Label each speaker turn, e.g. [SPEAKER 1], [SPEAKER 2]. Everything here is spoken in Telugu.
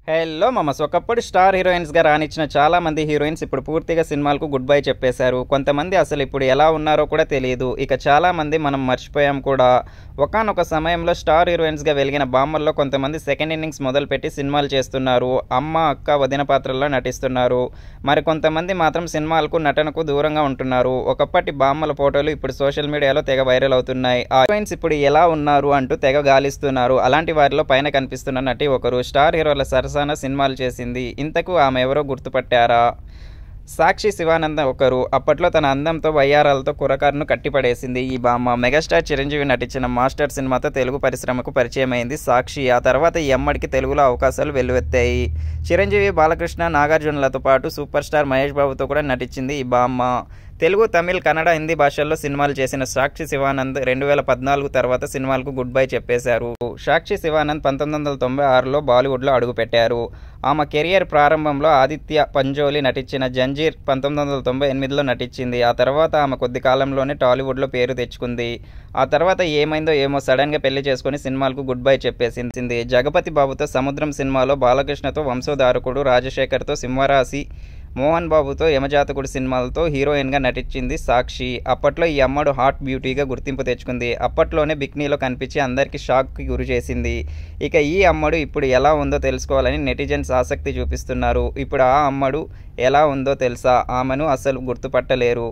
[SPEAKER 1] హలో మామస్. ఒకప్పుడు స్టార్ హీరోయిన్స్గా రానిచ్చిన చాలామంది హీరోయిన్స్ ఇప్పుడు పూర్తిగా సినిమాలకు గుడ్ బై చెప్పేశారు. కొంతమంది అసలు ఇప్పుడు ఎలా ఉన్నారో కూడా తెలియదు. ఇక చాలామంది మనం మర్చిపోయాం కూడా. ఒకానొక సమయంలో స్టార్ హీరోయిన్స్గా వెలిగిన బామ్మల్లో కొంతమంది సెకండ్ ఇన్నింగ్స్ మొదలుపెట్టి సినిమాలు చేస్తున్నారు. అమ్మ, అక్క, వదిన పాత్రల్లో నటిస్తున్నారు. మరి కొంతమంది మాత్రం సినిమాలకు నటనకు దూరంగా ఉంటున్నారు. ఒకప్పటి బామ్మల ఫోటోలు ఇప్పుడు సోషల్ మీడియాలో తెగ వైరల్ అవుతున్నాయి. ఆ హీరోయిన్స్ ఇప్పుడు ఎలా ఉన్నారు అంటూ తెగ గాలిస్తున్నారు. అలాంటి వారిలో పైన కనిపిస్తున్న నటి ఒకరు స్టార్ హీరోల సరసన సినిమాలు చేసింది. ఇంతకు ఆమె ఎవరో గుర్తుపట్టారా? సాక్షి శివానంద్ ఒకరు. అప్పట్లో తన అందంతో వయ్యారాలతో కుర్రకారును కట్టిపడేసింది ఈ బామ్మ. మెగాస్టార్ చిరంజీవి నటించిన మాస్టర్ సినిమాతో తెలుగు పరిశ్రమకు పరిచయమైంది సాక్షి. ఆ తర్వాత ఈ అమ్మడికి తెలుగులో అవకాశాలు వెల్లువెత్తాయి. చిరంజీవి, బాలకృష్ణ, నాగార్జునలతో పాటు సూపర్ స్టార్ మహేష్ బాబుతో కూడా నటించింది ఈ బామ్మ. తెలుగు, తమిళ్, కన్నడ, హిందీ భాషల్లో సినిమాలు చేసిన సాక్షి శివానంద్ 2014 తర్వాత సినిమాలకు గుడ్ బై చెప్పేశారు. సాక్షి శివానంద్ 1996లో బాలీవుడ్లో అడుగుపెట్టారు. ఆమె కెరియర్ ప్రారంభంలో ఆదిత్య పంజోలి నటించిన జంజీర్ 1998లో నటించింది. ఆ తర్వాత ఆమె కొద్ది కాలంలోనే టాలీవుడ్లో పేరు తెచ్చుకుంది. ఆ తర్వాత ఏమైందో ఏమో సడన్గా పెళ్లి చేసుకుని సినిమాలకు గుడ్ బై చెప్పేసింది. జగపతి బాబుతో సముద్రం సినిమాలో, బాలకృష్ణతో వంశోధారకుడు, రాజశేఖర్తో సింహరాశి, మోహన్ బాబుతో యమజాతకుడు సినిమాలతో హీరోయిన్గా నటించింది సాక్షి. అప్పట్లో ఈ అమ్మడు హాట్ బ్యూటీగా గుర్తింపు తెచ్చుకుంది. అప్పట్లోనే బిక్నీలో కనిపించి అందరికీ షాక్కి గురి చేసింది. ఇక ఈ అమ్మడు ఇప్పుడు ఎలా ఉందో తెలుసుకోవాలని నెటిజన్స్ ఆసక్తి చూపిస్తున్నారు. ఇప్పుడు ఆ అమ్మడు ఎలా ఉందో తెలుసా? ఆమెను అసలు గుర్తుపట్టలేరు.